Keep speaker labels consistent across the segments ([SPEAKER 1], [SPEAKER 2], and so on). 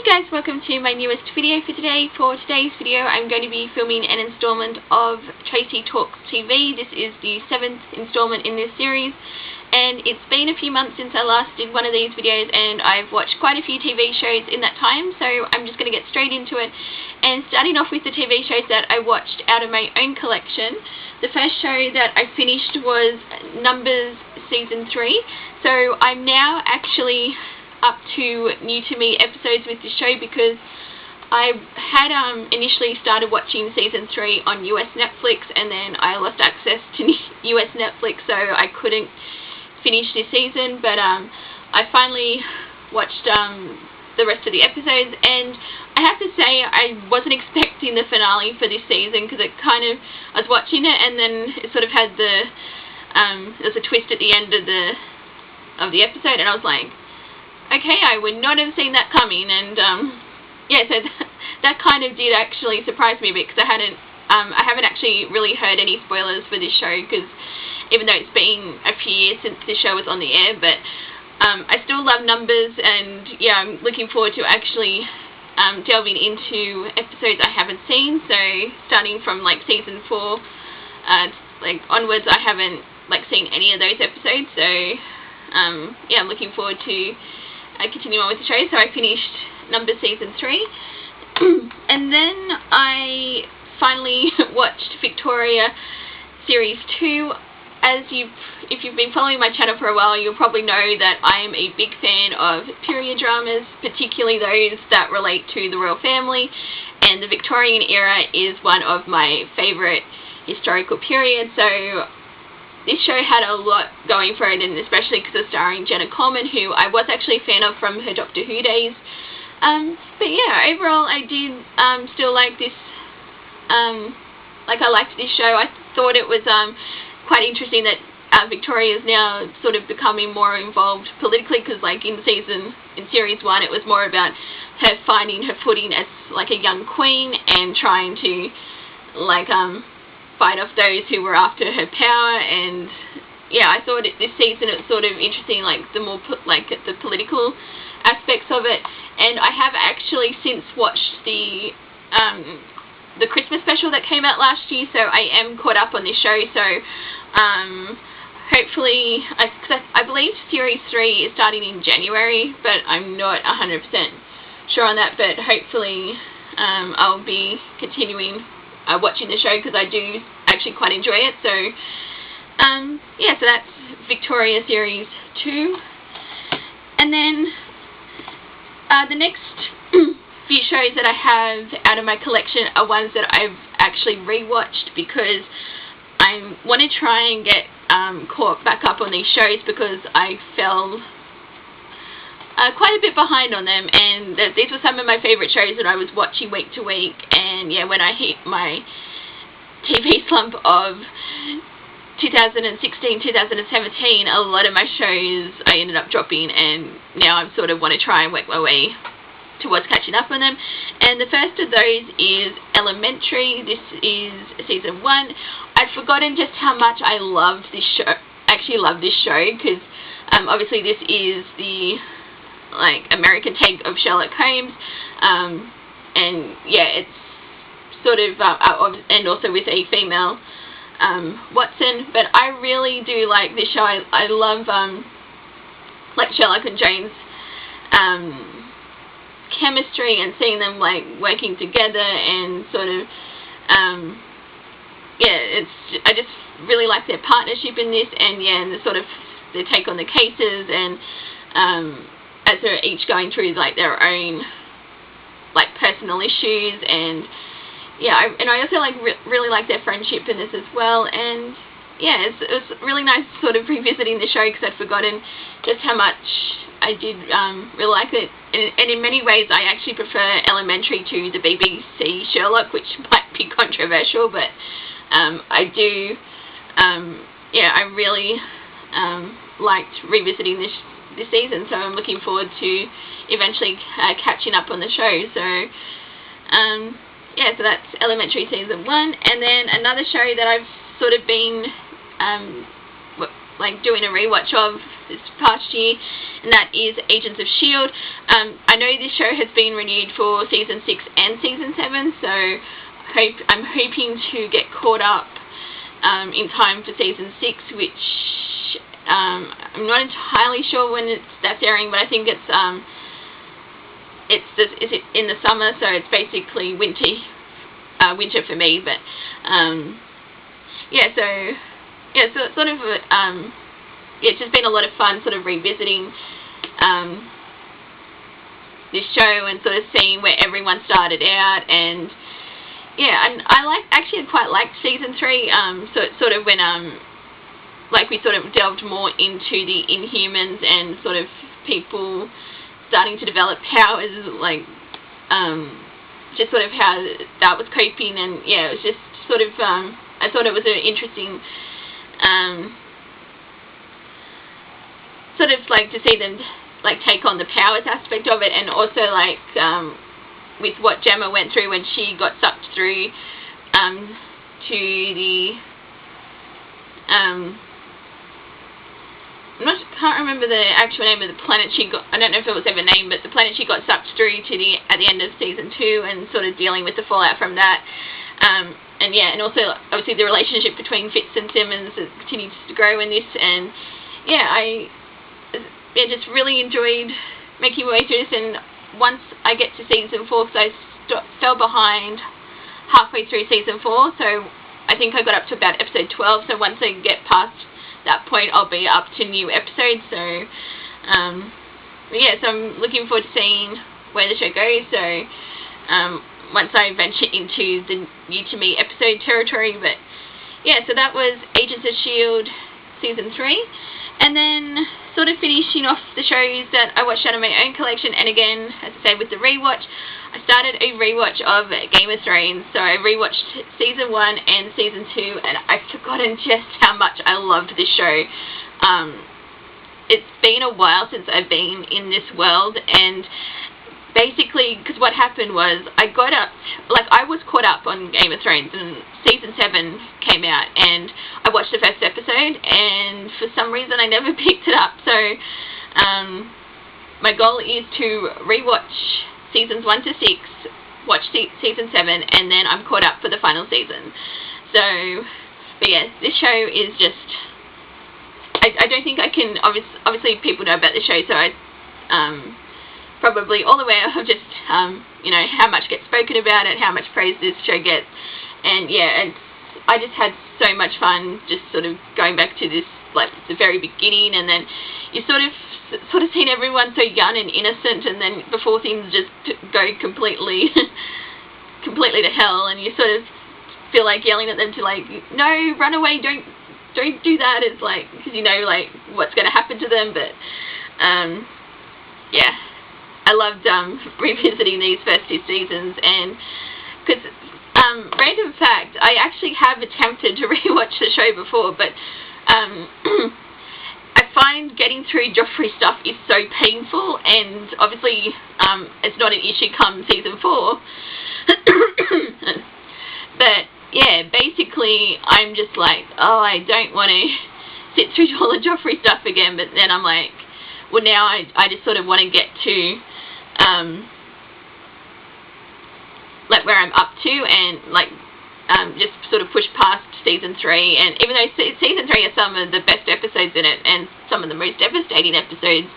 [SPEAKER 1] guys, welcome to my newest video for today. For today's video I'm going to be filming an installment of Tracy Talks TV. This is the 7th installment in this series, and it's been a few months since I last did one of these videos, and I've watched quite a few TV shows in that time, so I'm just going to get straight into it. And starting off with the TV shows that I watched out of my own collection, the first show that I finished was Numbers Season 3, so I'm now actually up to new to me episodes with this show because I had initially started watching Season 3 on US Netflix, and then I lost access to US Netflix, so I couldn't finish this season, but I finally watched the rest of the episodes, and I have to say I wasn't expecting the finale for this season because I was watching it and then it sort of had there was a twist at the end of the episode, and I was like, okay, I would not have seen that coming, and yeah, so that kind of did actually surprise me a bit, because I haven't actually really heard any spoilers for this show, because even though it's been a few years since this show was on the air, but I still love Numbers, and yeah, I'm looking forward to actually delving into episodes I haven't seen. So starting from like Season 4 like onwards, I haven't seen any of those episodes, so yeah, I'm looking forward to continue on with the show. So I finished Numbers Season 3 and then I finally watched Victoria Series 2. If you've been following my channel for a while, you'll probably know that I'm a big fan of period dramas, particularly those that relate to the royal family, and the Victorian era is one of my favourite historical periods, so this show had a lot going for it, and especially because it's starring Jenna Coleman, who I was actually a fan of from her Doctor Who days. But yeah, overall I did still like this, I liked this show. I thought it was quite interesting that Victoria is now sort of becoming more involved politically, because in Series 1 it was more about her finding her footing as a young queen and trying to fight off those who were after her power. And yeah, I thought this season it's sort of interesting, the more the political aspects of it. And I have actually since watched the Christmas special that came out last year, so I am caught up on this show. So hopefully, I believe Series 3 is starting in January, but I'm not 100% sure on that, but hopefully I'll be continuing watching the show, because I do actually quite enjoy it. So yeah, so that's Victoria Series 2. And then the next few shows that I have out of my collection are ones that I've actually rewatched, because I want to try and get caught back up on these shows, because I fell quite a bit behind on them, and these were some of my favourite shows that I was watching week to week. And yeah, when I hit my TV slump of 2016, 2017, a lot of my shows I ended up dropping, and now I sort of want to try and work my way towards catching up on them. And the first of those is Elementary. This is Season 1. I'd forgotten just how much I loved this show. Actually love this show, because obviously this is the American take of Sherlock Holmes, and yeah, it's sort of and also with a female Watson. But I really do like this show. I love Sherlock and Jane's chemistry, and seeing them working together, and sort of yeah, I just really like their partnership in this, and yeah, and their take on the cases, and as they're each going through their own personal issues. And yeah, I also really like their friendship in this as well. And yeah, it was really nice sort of revisiting the show, because I'd forgotten just how much I did really like it. And in many ways I actually prefer Elementary to the BBC Sherlock, which might be controversial, but I do yeah, I really liked revisiting this season, so I'm looking forward to eventually catching up on the show. So yeah, so that's Elementary Season 1. And then another show that I've sort of been like doing a rewatch of this past year, and that is Agents of S.H.I.E.L.D. I know this show has been renewed for season 6 and season 7, so I'm hoping to get caught up in time for season 6, which I'm not entirely sure when that's airing, but I think it's in the summer, so it's basically winter for me. But yeah, so it's sort of it's just been a lot of fun sort of revisiting this show and sort of seeing where everyone started out. And yeah, and I actually quite liked season 3, so it's sort of when like we sort of delved more into the Inhumans and sort of people starting to develop powers, like just sort of how that was coping. And yeah, it was just sort of I thought it was an interesting sort of like to see them like take on the powers aspect of it, and also like with what Gemma went through when she got sucked through to the can't remember the actual name of the planet she got. I don't know if it was ever named, but the planet she got sucked through to at the end of season 2, and sort of dealing with the fallout from that. And yeah, and also obviously the relationship between Fitz and Simmons continues to grow in this. And yeah, I just really enjoyed making my way through this. And once I get to season 4, because I fell behind halfway through season 4, so I think I got up to about episode 12. So once I get past that point, I'll be up to new episodes. So yeah, so I'm looking forward to seeing where the show goes. So once I venture into the new to me episode territory. But yeah, so that was Agents of S.H.I.E.L.D. season 3. And then sort of finishing off the shows that I watched out of my own collection, and again, as I said, with the rewatch, I started a rewatch of Game of Thrones. So I rewatched season 1 and season 2, and I've forgotten just how much I loved this show. It's been a while since I've been in this world, and basically, because what happened was, I was caught up on Game of Thrones, and season 7 came out, and I watched the first episode, and for some reason I never picked it up. So my goal is to rewatch seasons 1 to 6, watch season 7, and then I'm caught up for the final season. So, but yeah, this show is just, I don't think I can, obviously people know about the show, so I probably all aware of just you know, how much gets spoken about it, how much praise this show gets. And yeah, I just had so much fun just sort of going back to this, like the very beginning, and then you sort of seen everyone so young and innocent, and then before things just go completely to hell, and you sort of feel like yelling at them to like, no, run away, don't do that. It's like, because you know like what's going to happen to them. But yeah, I loved revisiting these first 2 seasons. And because random fact, I actually have attempted to rewatch the show before, but I find getting through Joffrey stuff is so painful, and obviously it's not an issue come season 4. But yeah, basically I'm just like, oh, I don't want to sit through all the Joffrey stuff again. But then I'm like, well, now I just sort of want to get to like where I'm up to, and like just sort of push past season 3. And even though season 3 has some of the best episodes in it and some of the most devastating episodes,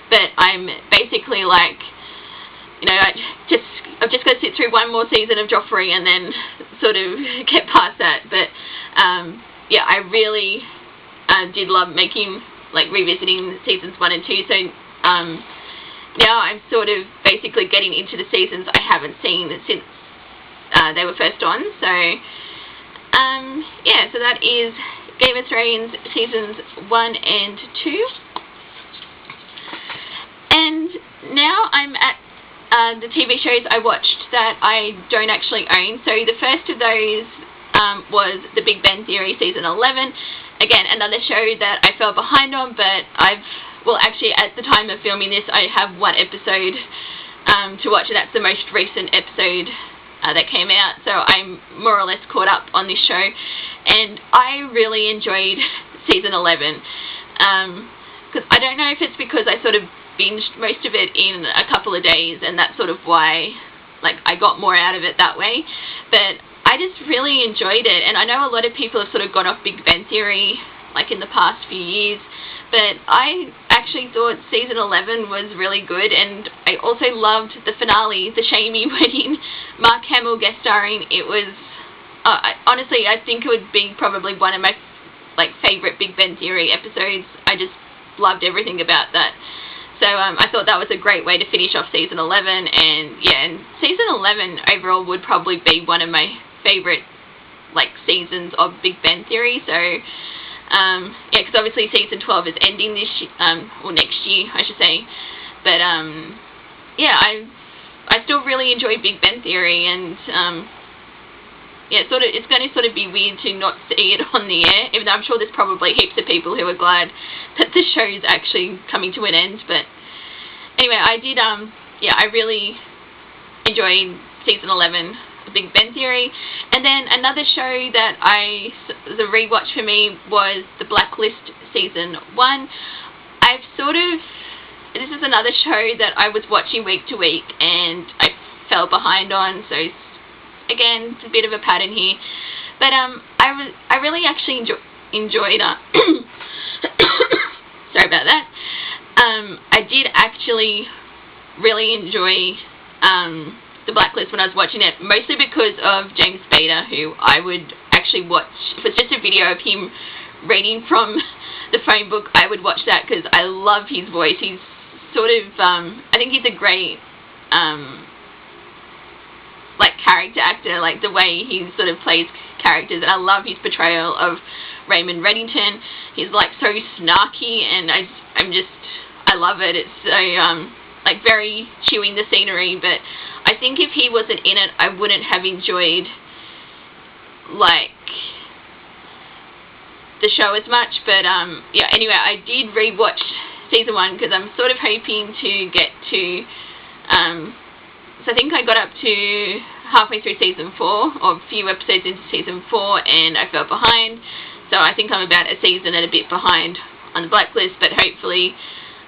[SPEAKER 1] but I'm basically like, you know, I've just got to sit through one more season of Joffrey and then sort of get past that. But yeah, I really did love revisiting seasons 1 and 2. So now I'm sort of basically getting into the seasons I haven't seen since they were first on. So yeah, so that is Game of Thrones seasons 1 and 2. And now I'm at the TV shows I watched that I don't actually own. So the first of those was The Big Bang Theory season 11. Again, another show that I fell behind on, but well, actually at the time of filming this, I have 1 episode to watch, and that's the most recent episode that came out. So I'm more or less caught up on this show, and I really enjoyed season 11, because I don't know if it's because I sort of binged most of it in a couple of days, and that's sort of why, like, I got more out of it that way. But I just really enjoyed it, and I know a lot of people have sort of gone off Big Bang Theory, like, in the past few years, but I actually thought season 11 was really good, and I also loved the finale, the Shamey wedding, Mark Hamill guest starring. It was, honestly, I think it would be probably one of my, like, favourite Big Bang Theory episodes. I just loved everything about that. So I thought that was a great way to finish off season 11, and yeah, and season 11 overall would probably be one of my favourite, like, seasons of Big Bang Theory. So yeah, because obviously season 12 is ending this or next year, I should say. But yeah, I still really enjoy Big Bang Theory, and yeah, it's going to sort of be weird to not see it on the air, even though I'm sure there's probably heaps of people who are glad that the show's actually coming to an end. But anyway, I did, yeah, I really enjoyed season 11 of Big Bang Theory. And then another show that the rewatch for me was The Blacklist season 1. This is another show that I was watching week to week, and I fell behind on, so again, it's a bit of a pattern here, but I really actually enjoyed sorry about that. I did actually really enjoy The Blacklist when I was watching it, mostly because of James Spader, who I would actually watch. If it's just a video of him reading from the phone book, I would watch that because I love his voice. He's sort of, I think he's a great like, character actor, like the way he sort of plays characters, and I love his portrayal of Raymond Reddington. He's like so snarky, and I love it. It's so like very chewing the scenery, but I think if he wasn't in it, I wouldn't have enjoyed, like, the show as much. But yeah, anyway, I did rewatch season 1 because I'm sort of hoping to get to so I think I got up to halfway through season 4, or a few episodes into season 4, and I fell behind. So I think I'm about a season and a bit behind on The Blacklist, but hopefully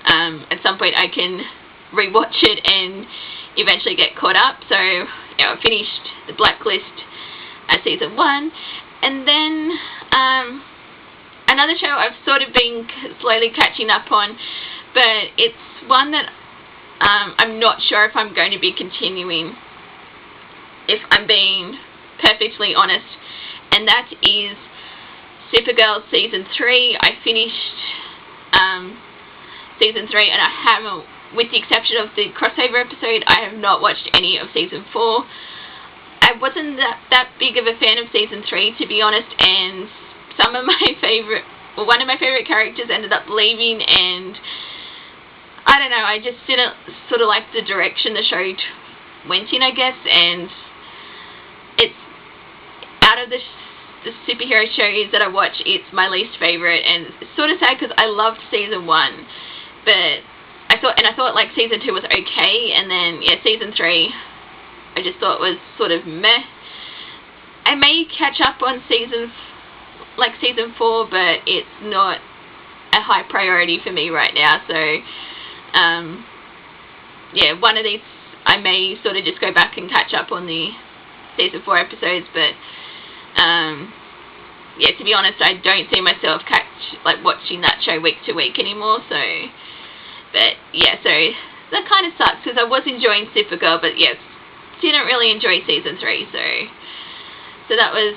[SPEAKER 1] at some point I can rewatch it and eventually get caught up. So yeah, I finished The Blacklist at season 1, and then another show I've sort of been slowly catching up on, but it's one that I'm not sure if I'm going to be continuing, if I'm being perfectly honest, and that is Supergirl season 3. I finished season 3, and I haven't, with the exception of the crossover episode, I have not watched any of season 4. I wasn't that big of a fan of season 3, to be honest, and one of my favourite characters ended up leaving, and I don't know, I just didn't sort of like the direction the show went in, I guess, and it's, out of the superhero shows that I watch, it's my least favourite, and it's sort of sad because I loved season 1, but I thought like season 2 was okay, and then yeah, season 3 I just thought was sort of meh. I may catch up on season 4, but it's not a high priority for me right now, so yeah, one of these I may sort of just go back and catch up on the season 4 episodes, but yeah, to be honest, I don't see myself watching that show week to week anymore, so, but yeah, so that kind of sucks because I was enjoying Supergirl, but yes, didn't really enjoy season 3, so that was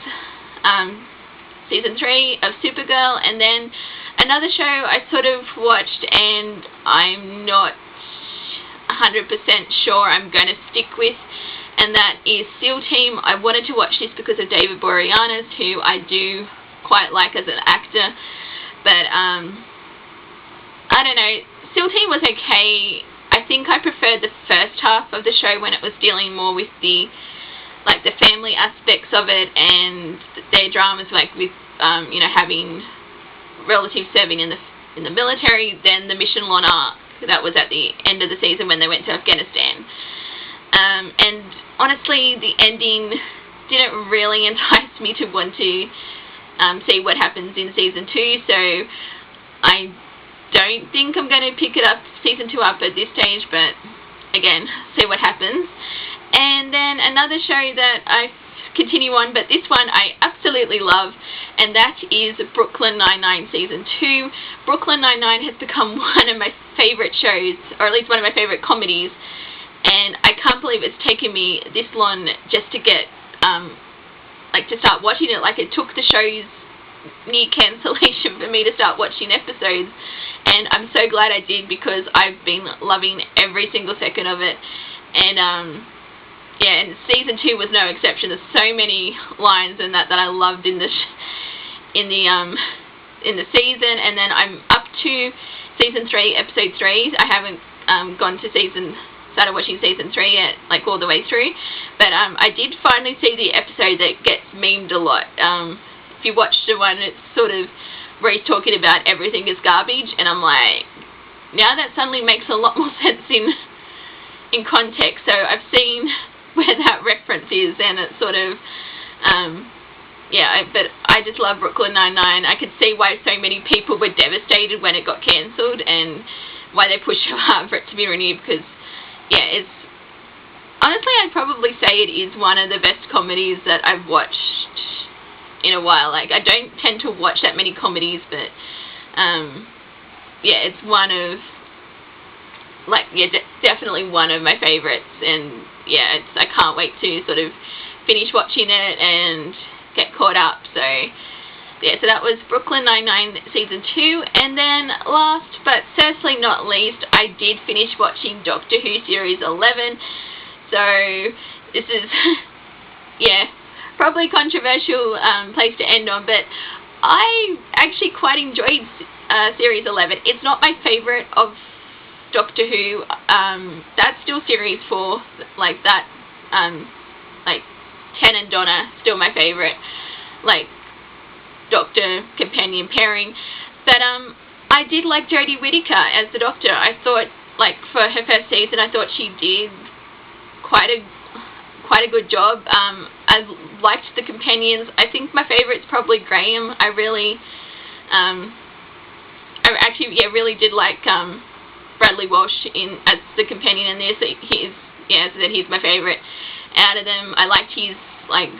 [SPEAKER 1] season 3 of Supergirl. And then another show I sort of watched and I'm not 100% sure I'm going to stick with, and that is SEAL Team. I wanted to watch this because of David Boreanaz, who I do quite like as an actor, but I don't know, SEAL Team was okay. I think I preferred the first half of the show when it was dealing more with the family aspects of it and their dramas, like with you know, having relatives serving in the military, then the Mission Lawn arc that was at the end of the season when they went to Afghanistan. And honestly, the ending didn't really entice me to want to see what happens in season 2. So I don't think I'm going to pick it up, season 2 up at this stage, but again, see what happens. And then another show that I continue on, but this one I absolutely love, and that is Brooklyn Nine-Nine season 2. Brooklyn Nine-Nine has become one of my favorite shows, or at least one of my favorite comedies, and I can't believe it's taken me this long just to get like to start watching it. Like, it took the show's near cancellation for me to start watching episodes, and I'm so glad I did, because I've been loving every single second of it. And yeah, and season 2 was no exception. There's so many lines in that I loved in the season. And then I'm up to season 3, episode 3. I haven't started watching season 3 yet, like all the way through. But I did finally see the episode that gets memed a lot. If you watch the one, it's sort of where he's talking about everything is garbage, and I'm like, now that suddenly makes a lot more sense in context. So I've seen where that reference is, and it's sort of yeah, but I just love Brooklyn Nine-Nine. I could see why so many people were devastated when it got cancelled, and why they pushed so hard for it to be renewed, because yeah, it's honestly, I'd probably say it is one of the best comedies that I've watched in a while. Like, I don't tend to watch that many comedies, but yeah, it's one of, like, yeah, definitely one of my favorites. And yeah, I can't wait to sort of finish watching it and get caught up. So yeah, so that was Brooklyn Nine-Nine season 2. And then last but certainly not least, I did finish watching Doctor Who series 11. So this is yeah, probably a controversial place to end on, but I actually quite enjoyed series 11. It's not my favourite of Doctor Who. That's still series 4, like that, like Ken and Donna, still my favourite, like Doctor companion pairing. But I did like Jodie Whittaker as the Doctor. I thought, like, for her first season, I thought she did quite a good job. I liked the companions. I think my favourite's probably Graham. I actually really did like Bradley Walsh as the companion in this. He's my favourite out of them. I liked his, like,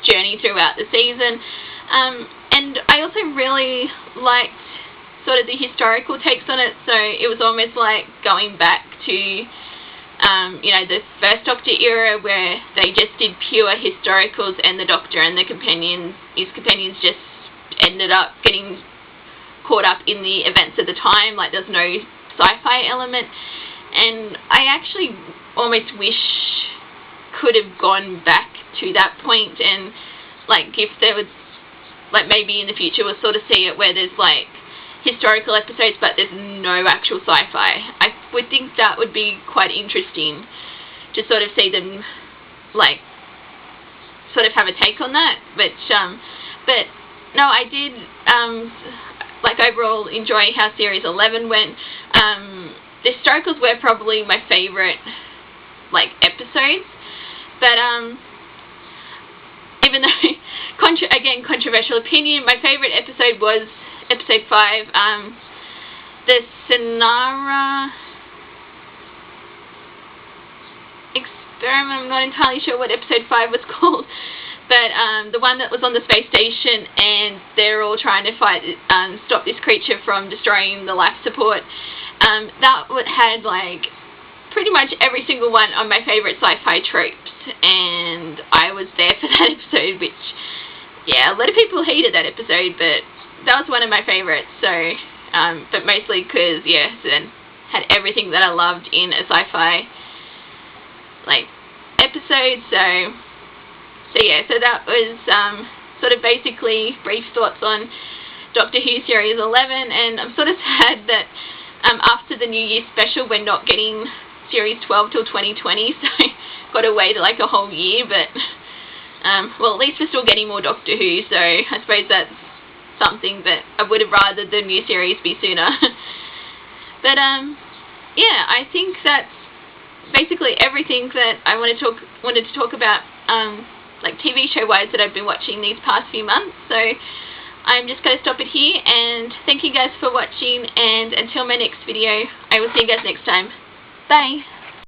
[SPEAKER 1] journey throughout the season, and I also really liked sort of the historical takes on it. So it was almost like going back to you know, the first Doctor era, where they just did pure historicals, and the Doctor and his companions just ended up getting caught up in the events of the time. Like, there's no sci-fi element, and I actually almost wish could have gone back to that point, and like, if there was, like, maybe in the future we'll sort of see it where there's like historical episodes but there's no actual sci-fi. I would think that would be quite interesting to sort of see them, like, sort of have a take on that. But no, I did like, overall enjoy how series 11 went. The historicals were probably my favourite, like, episodes, but even though again, controversial opinion, my favourite episode was episode 5, the Sonara experiment. I'm not entirely sure what episode 5 was called, but the one that was on the space station, and they're all trying to fight, stop this creature from destroying the life support. That had, like, pretty much every single one of my favourite sci-fi tropes, and I was there for that episode, which, yeah, a lot of people hated that episode, but that was one of my favourites. So, but mostly because, yeah, it had everything that I loved in a sci-fi, like, episode. So yeah, so that was sort of basically brief thoughts on Doctor Who series 11, and I'm sort of sad that after the New Year special we're not getting series 12 till 2020, so got to wait like a whole year. But well, at least we're still getting more Doctor Who, so I suppose that's something, but I would have rather the new series be sooner. But yeah, I think that's basically everything that I wanted to talk about like TV show wise that I've been watching these past few months. So I'm just going to stop it here, and thank you guys for watching, and until my next video, I will see you guys next time. Bye!